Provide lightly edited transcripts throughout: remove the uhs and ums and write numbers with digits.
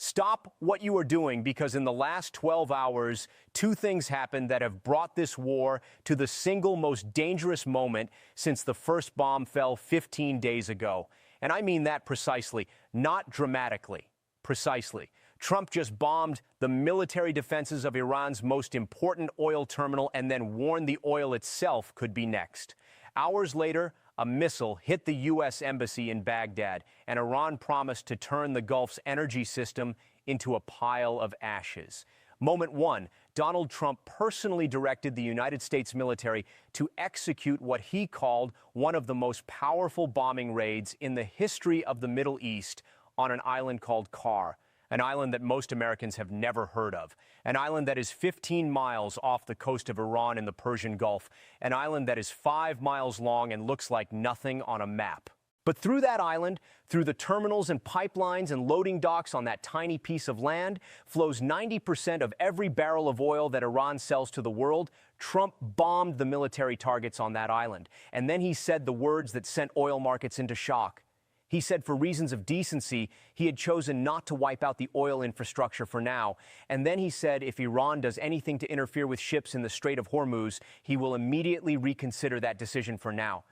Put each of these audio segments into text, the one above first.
Stop what you are doing, because in the last 12 hours, two things happened that have brought this war to the single most dangerous moment since the first bomb fell 15 days ago. And I mean that precisely, not dramatically, precisely. Trump just bombed the military defenses of Iran's most important oil terminal and then warned the oil itself could be next. Hours later, a missile hit the U.S. embassy in Baghdad, and Iran promised to turn the Gulf's energy system into a pile of ashes. Moment one, Donald Trump personally directed the United States military to execute what he called one of the most powerful bombing raids in the history of the Middle East on an island called Kharg, an island that most Americans have never heard of, an island that is 15 miles off the coast of Iran in the Persian Gulf, an island that is 5 miles long and looks like nothing on a map. But through that island, through the terminals and pipelines and loading docks on that tiny piece of land, flows 90% of every barrel of oil that Iran sells to the world. Trump bombed the military targets on that island. And then he said the words that sent oil markets into shock. He said for reasons of decency, he had chosen not to wipe out the oil infrastructure for now. And then he said if Iran does anything to interfere with ships in the Strait of Hormuz, he will immediately reconsider that decision for now.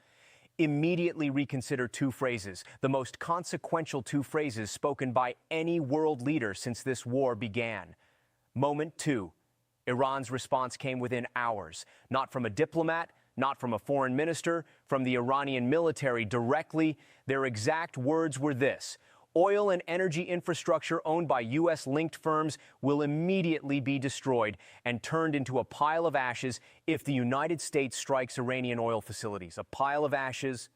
Immediately reconsider, two phrases, the most consequential two phrases spoken by any world leader since this war began. Moment two, Iran's response came within hours, not from a diplomat, not from a foreign minister, from the Iranian military directly. Their exact words were this: oil and energy infrastructure owned by U.S.-linked firms will immediately be destroyed and turned into a pile of ashes if the United States strikes Iranian oil facilities. A pile of ashes,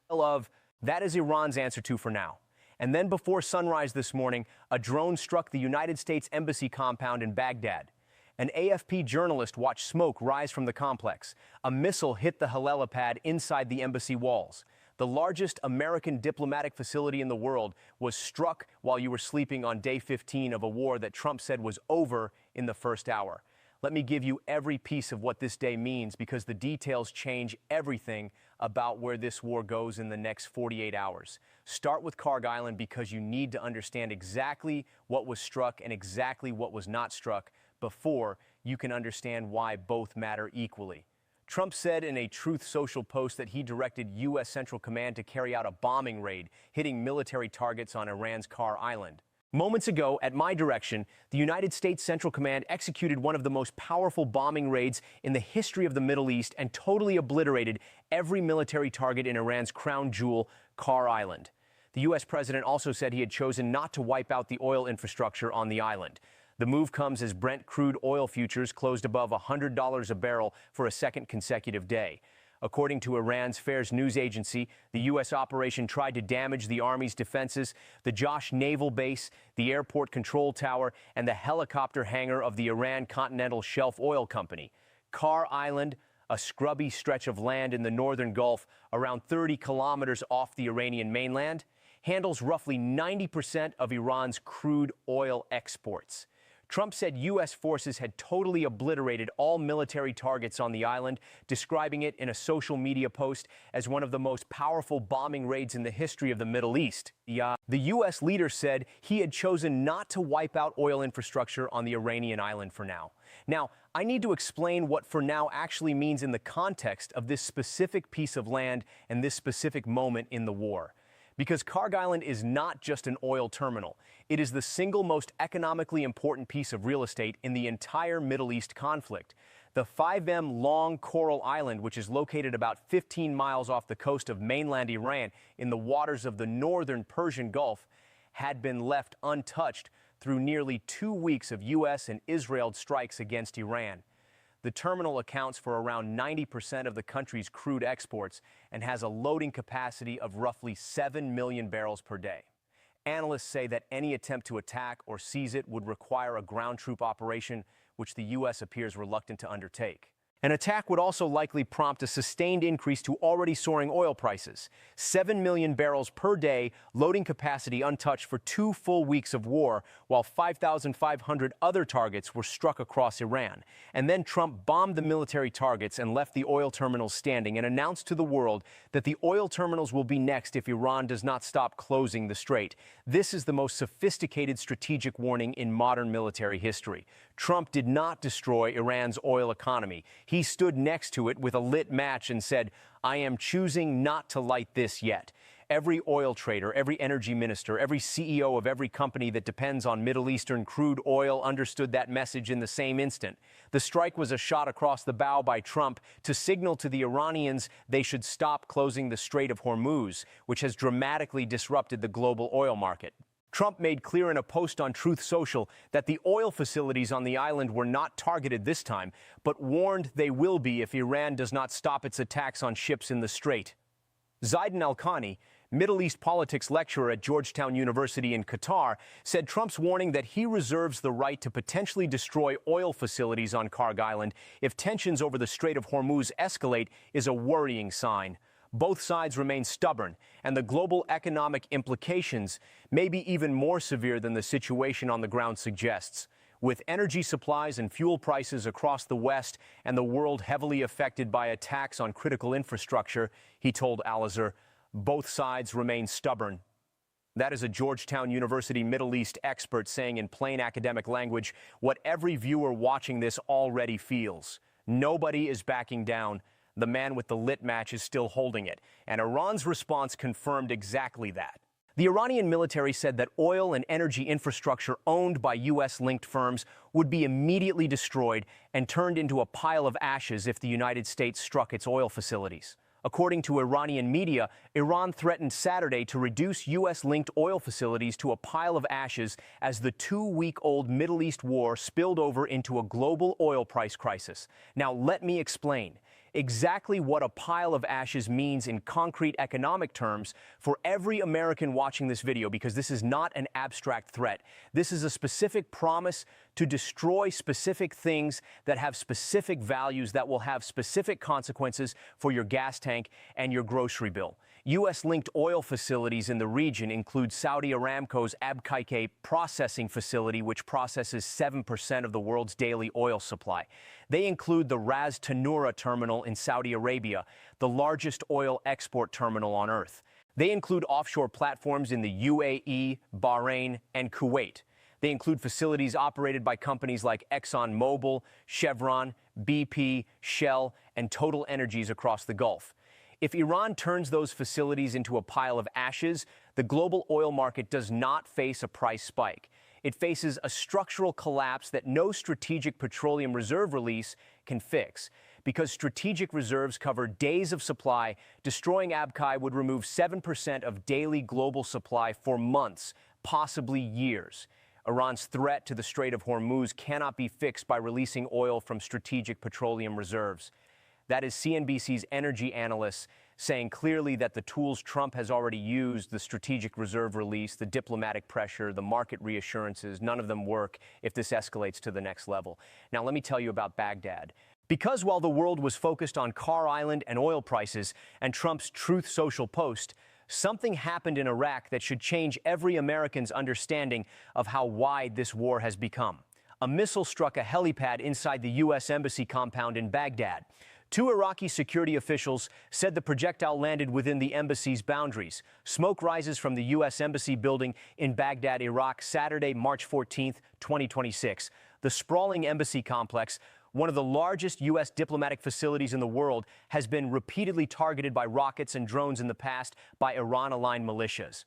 that is Iran's answer to for now. And then before sunrise this morning, a drone struck the United States Embassy compound in Baghdad. An AFP journalist watched smoke rise from the complex. A missile hit the helipad inside the embassy walls. The largest American diplomatic facility in the world was struck while you were sleeping on day 15 of a war that Trump said was over in the first hour. Let me give you every piece of what this day means, because the details change everything about where this war goes in the next 48 hours. Start with Kharg Island, because you need to understand exactly what was struck and exactly what was not struck before you can understand why both matter equally. Trump said in a Truth Social post that he directed U.S. Central Command to carry out a bombing raid, hitting military targets on Iran's Kharg Island. Moments ago, at my direction, the United States Central Command executed one of the most powerful bombing raids in the history of the Middle East and totally obliterated every military target in Iran's crown jewel, Kharg Island. The U.S. president also said he had chosen not to wipe out the oil infrastructure on the island. The move comes as Brent crude oil futures closed above $100 a barrel for a second consecutive day. According to Iran's Fars news agency, the U.S. operation tried to damage the Army's defenses, the Josh Naval Base, the airport control tower, and the helicopter hangar of the Iran Continental Shelf Oil Company. Kharg Island, a scrubby stretch of land in the northern Gulf, around 30 kilometers off the Iranian mainland, handles roughly 90% of Iran's crude oil exports. Trump said U.S. forces had totally obliterated all military targets on the island, describing it in a social media post as one of the most powerful bombing raids in the history of the Middle East. The U.S. leader said he had chosen not to wipe out oil infrastructure on the Iranian island for now. Now, I need to explain what for now actually means in the context of this specific piece of land and this specific moment in the war. Because Kharg Island is not just an oil terminal. It is the single most economically important piece of real estate in the entire Middle East conflict. The 5M long Coral Island, which is located about 15 miles off the coast of mainland Iran in the waters of the northern Persian Gulf, had been left untouched through nearly 2 weeks of U.S. and Israel strikes against Iran. The terminal accounts for around 90% of the country's crude exports and has a loading capacity of roughly 7 million barrels per day. Analysts say that any attempt to attack or seize it would require a ground troop operation, which the U.S. appears reluctant to undertake. An attack would also likely prompt a sustained increase to already soaring oil prices. 7 million barrels per day, loading capacity untouched for 2 full weeks of war, while 5,500 other targets were struck across Iran. And then Trump bombed the military targets and left the oil terminals standing and announced to the world that the oil terminals will be next if Iran does not stop closing the strait. This is the most sophisticated strategic warning in modern military history. Trump did not destroy Iran's oil economy. He stood next to it with a lit match and said, "I am choosing not to light this yet." Every oil trader, every energy minister, every CEO of every company that depends on Middle Eastern crude oil understood that message in the same instant. The strike was a shot across the bow by Trump to signal to the Iranians they should stop closing the Strait of Hormuz, which has dramatically disrupted the global oil market. Trump made clear in a post on Truth Social that the oil facilities on the island were not targeted this time, but warned they will be if Iran does not stop its attacks on ships in the strait. Zaidan Al-Khani, Middle East politics lecturer at Georgetown University in Qatar, said Trump's warning that he reserves the right to potentially destroy oil facilities on Kharg Island if tensions over the Strait of Hormuz escalate is a worrying sign. Both sides remain stubborn, and the global economic implications may be even more severe than the situation on the ground suggests. With energy supplies and fuel prices across the West and the world heavily affected by attacks on critical infrastructure, he told Al-Azhar, both sides remain stubborn. That is a Georgetown University Middle East expert saying in plain academic language what every viewer watching this already feels. Nobody is backing down. The man with the lit match is still holding it, and Iran's response confirmed exactly that. The Iranian military said that oil and energy infrastructure owned by U.S.-linked firms would be immediately destroyed and turned into a pile of ashes if the United States struck its oil facilities. According to Iranian media, Iran threatened Saturday to reduce U.S.-linked oil facilities to a pile of ashes as the 2-week-old Middle East war spilled over into a global oil price crisis. Now, let me explain exactly what a pile of ashes means in concrete economic terms for every American watching this video, because this is not an abstract threat. This is a specific promise to destroy specific things that have specific values that will have specific consequences for your gas tank and your grocery bill. U.S.-linked oil facilities in the region include Saudi Aramco's Abqaiq processing facility, which processes 7% of the world's daily oil supply. They include the Ras Tanura terminal in Saudi Arabia, the largest oil export terminal on Earth. They include offshore platforms in the UAE, Bahrain, and Kuwait. They include facilities operated by companies like ExxonMobil, Chevron, BP, Shell, and Total Energies across the Gulf. If Iran turns those facilities into a pile of ashes, the global oil market does not face a price spike. It faces a structural collapse that no strategic petroleum reserve release can fix. Because strategic reserves cover days of supply, destroying Abqaiq would remove 7% of daily global supply for months, possibly years. Iran's threat to the Strait of Hormuz cannot be fixed by releasing oil from strategic petroleum reserves. That is CNBC's energy analysts saying clearly that the tools Trump has already used, the strategic reserve release, the diplomatic pressure, the market reassurances, none of them work if this escalates to the next level. Now, let me tell you about Baghdad. Because while the world was focused on Kharg Island and oil prices and Trump's Truth Social post, something happened in Iraq that should change every American's understanding of how wide this war has become. A missile struck a helipad inside the U.S. Embassy compound in Baghdad. 2 Iraqi security officials said the projectile landed within the embassy's boundaries. Smoke rises from the U.S. Embassy building in Baghdad, Iraq, Saturday, March 14, 2026. The sprawling embassy complex, one of the largest U.S. diplomatic facilities in the world, has been repeatedly targeted by rockets and drones in the past by Iran-aligned militias.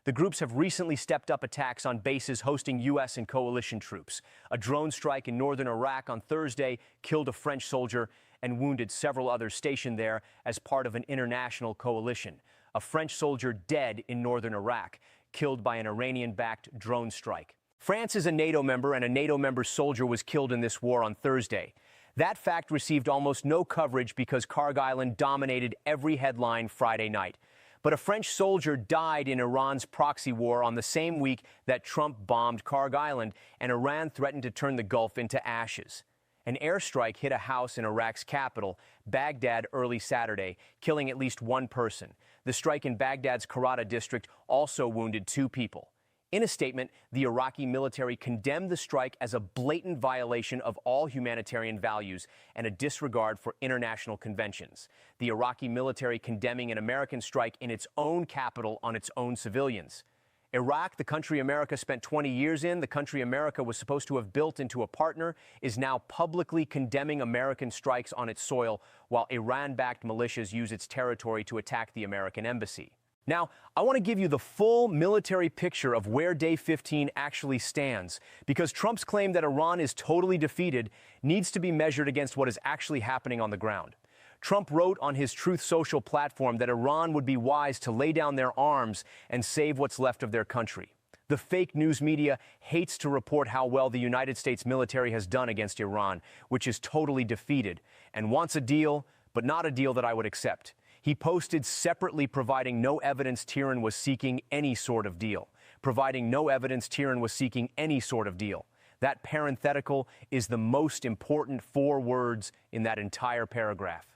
The groups have recently stepped up attacks on bases hosting U.S. and coalition troops. A drone strike in northern Iraq on Thursday killed a French soldier and wounded several others stationed there as part of an international coalition. A French soldier dead in northern Iraq, killed by an Iranian-backed drone strike. France is a NATO member, and a NATO member soldier was killed in this war on Thursday. That fact received almost no coverage because Kharg Island dominated every headline Friday night. But a French soldier died in Iran's proxy war on the same week that Trump bombed Kharg Island, and Iran threatened to turn the Gulf into ashes. An airstrike hit a house in Iraq's capital, Baghdad, early Saturday, killing at least one person. The strike in Baghdad's Kharg district also wounded 2 people. In a statement, the Iraqi military condemned the strike as a blatant violation of all humanitarian values and a disregard for international conventions. The Iraqi military condemning an American strike in its own capital on its own civilians. Iraq, the country America spent 20 years in, the country America was supposed to have built into a partner, is now publicly condemning American strikes on its soil, while Iran-backed militias use its territory to attack the American embassy. Now, I want to give you the full military picture of where Day 15 actually stands, because Trump's claim that Iran is totally defeated needs to be measured against what is actually happening on the ground. Trump wrote on his Truth Social platform that Iran would be wise to lay down their arms and save what's left of their country. The fake news media hates to report how well the United States military has done against Iran, which is totally defeated, and wants a deal, but not a deal that I would accept. He posted separately providing no evidence Tehran was seeking any sort of deal. Providing no evidence Tehran was seeking any sort of deal. That parenthetical is the most important 4 words in that entire paragraph.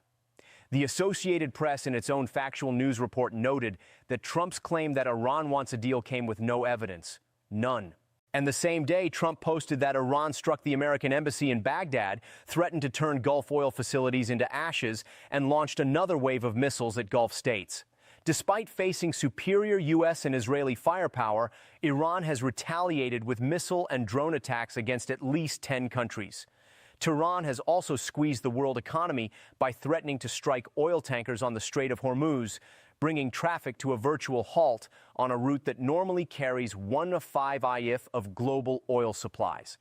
The Associated Press, in its own factual news report, noted that Trump's claim that Iran wants a deal came with no evidence. None. And the same day, Trump posted that Iran struck the American embassy in Baghdad, threatened to turn Gulf oil facilities into ashes, and launched another wave of missiles at Gulf states. Despite facing superior U.S. and Israeli firepower, Iran has retaliated with missile and drone attacks against at least 10 countries. Tehran has also squeezed the world economy by threatening to strike oil tankers on the Strait of Hormuz, bringing traffic to a virtual halt on a route that normally carries 1 of 5 IF of global oil supplies.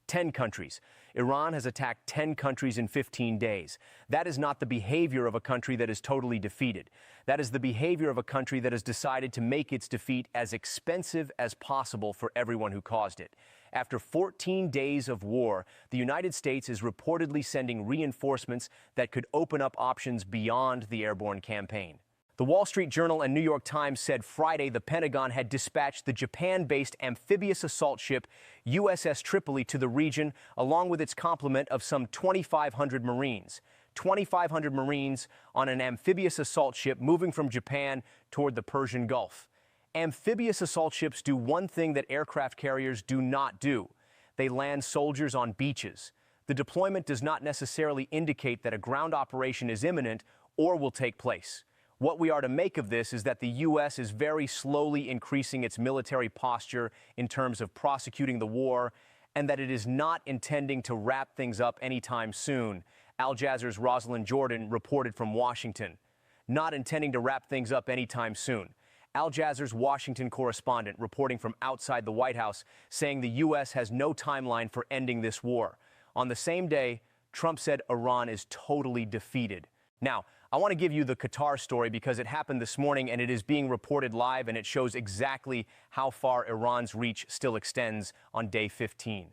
10 countries. Iran has attacked 10 countries in 15 days. That is not the behavior of a country that is totally defeated. That is the behavior of a country that has decided to make its defeat as expensive as possible for everyone who caused it. After 14 days of war, the United States is reportedly sending reinforcements that could open up options beyond the airborne campaign. The Wall Street Journal and New York Times said Friday the Pentagon had dispatched the Japan-based amphibious assault ship USS Tripoli to the region, along with its complement of some 2,500 Marines. 2,500 Marines on an amphibious assault ship moving from Japan toward the Persian Gulf. Amphibious assault ships do one thing that aircraft carriers do not do. They land soldiers on beaches. The deployment does not necessarily indicate that a ground operation is imminent or will take place. What we are to make of this is that the U.S. is very slowly increasing its military posture in terms of prosecuting the war, and that it is not intending to wrap things up anytime soon. Al Jazeera's Rosalind Jordan reported from Washington. Not intending to wrap things up anytime soon. Al Jazeera's Washington correspondent reporting from outside the White House, saying the U.S. has no timeline for ending this war. On the same day, Trump said Iran is totally defeated. Now, I want to give you the Qatar story because it happened this morning and it is being reported live, and it shows exactly how far Iran's reach still extends on Day 15.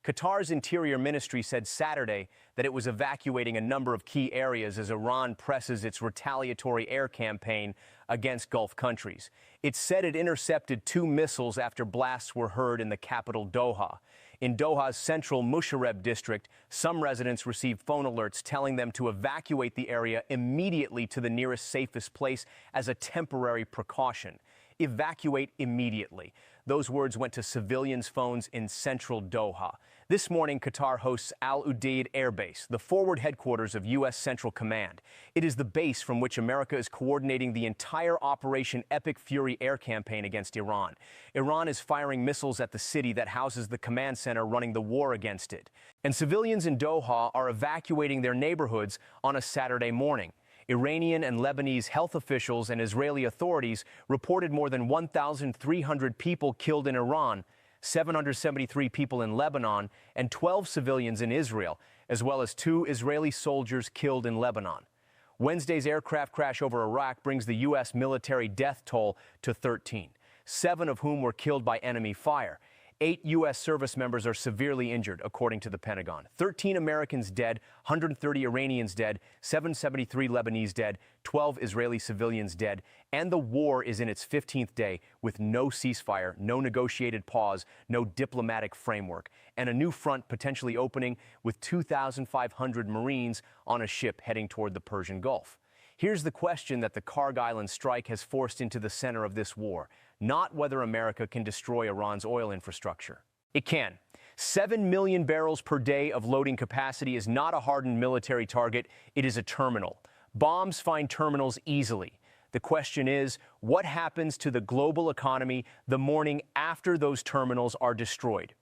Qatar's Interior Ministry said Saturday that it was evacuating a number of key areas as Iran presses its retaliatory air campaign against Gulf countries. It said it intercepted 2 missiles after blasts were heard in the capital Doha. In Doha's central Musharraf district, some residents received phone alerts telling them to evacuate the area immediately to the nearest safest place as a temporary precaution. Evacuate immediately. Those words went to civilians' phones in central Doha. This morning, Qatar hosts Al Udeid Air Base, the forward headquarters of U.S. Central Command. It is the base from which America is coordinating the entire Operation Epic Fury air campaign against Iran. Iran is firing missiles at the city that houses the command center running the war against it. And civilians in Doha are evacuating their neighborhoods on a Saturday morning. Iranian and Lebanese health officials and Israeli authorities reported more than 1,300 people killed in Iran, 773 people in Lebanon, and 12 civilians in Israel, as well as 2 Israeli soldiers killed in Lebanon. Wednesday's aircraft crash over Iraq brings the U.S. military death toll to 13, 7 of whom were killed by enemy fire. 8 U.S. service members are severely injured, according to the Pentagon. 13 Americans dead, 130 Iranians dead, 773 Lebanese dead, 12 Israeli civilians dead, and the war is in its 15th day with no ceasefire, no negotiated pause, no diplomatic framework, and a new front potentially opening with 2,500 Marines on a ship heading toward the Persian Gulf. Here's the question that the Kharg Island strike has forced into the center of this war, not whether America can destroy Iran's oil infrastructure. It can. 7 million barrels per day of loading capacity is not a hardened military target, it is a terminal. Bombs find terminals easily. The question is, what happens to the global economy the morning after those terminals are destroyed?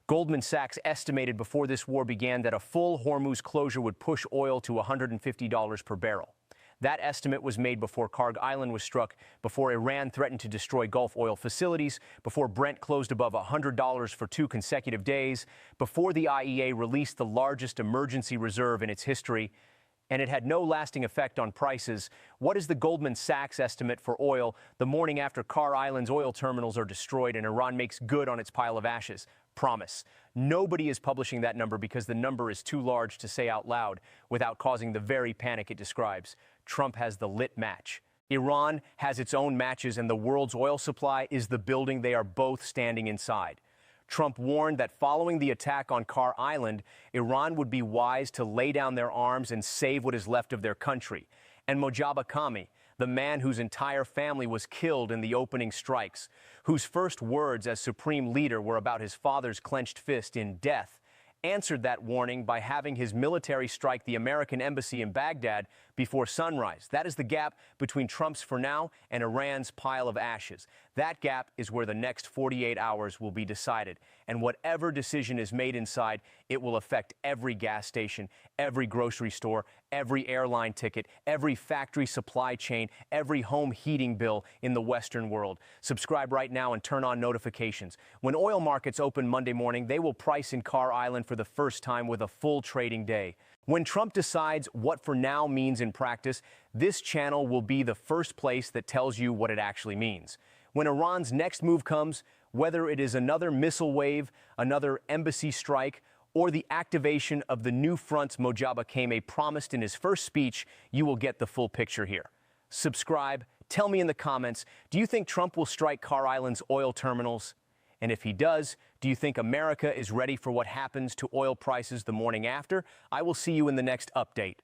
Goldman Sachs estimated before this war began that a full Hormuz closure would push oil to $150 per barrel. That estimate was made before Kharg Island was struck, before Iran threatened to destroy Gulf oil facilities, before Brent closed above $100 for 2 consecutive days, before the IEA released the largest emergency reserve in its history, and it had no lasting effect on prices. What is the Goldman Sachs estimate for oil the morning after Kharg Island's oil terminals are destroyed and Iran makes good on its pile of ashes? Promise. Nobody is publishing that number because the number is too large to say out loud without causing the very panic it describes. Trump has the lit match. Iran has its own matches, and the world's oil supply is the building they are both standing inside. Trump warned that following the attack on Kharg Island, Iran would be wise to lay down their arms and save what is left of their country. And Mojtaba Kami, the man whose entire family was killed in the opening strikes, whose first words as supreme leader were about his father's clenched fist in death, answered that warning by having his military strike the American embassy in Baghdad before sunrise. That is the gap between Trump's for now and Iran's pile of ashes. That gap is where the next 48 hours will be decided. And whatever decision is made inside, it will affect every gas station, every grocery store, every airline ticket, every factory supply chain, every home heating bill in the Western world. Subscribe right now and turn on notifications. When oil markets open Monday morning, they will price in Kharg Island for the first time with a full trading day. When Trump decides what for now means in practice, this channel will be the first place that tells you what it actually means. When Iran's next move comes, whether it is another missile wave, another embassy strike, or the activation of the new fronts Mojtaba Kami promised in his first speech, you will get the full picture here. Subscribe. Tell me in the comments, do you think Trump will strike Kharg Island's oil terminals? And if he does, do you think America is ready for what happens to oil prices the morning after? I will see you in the next update.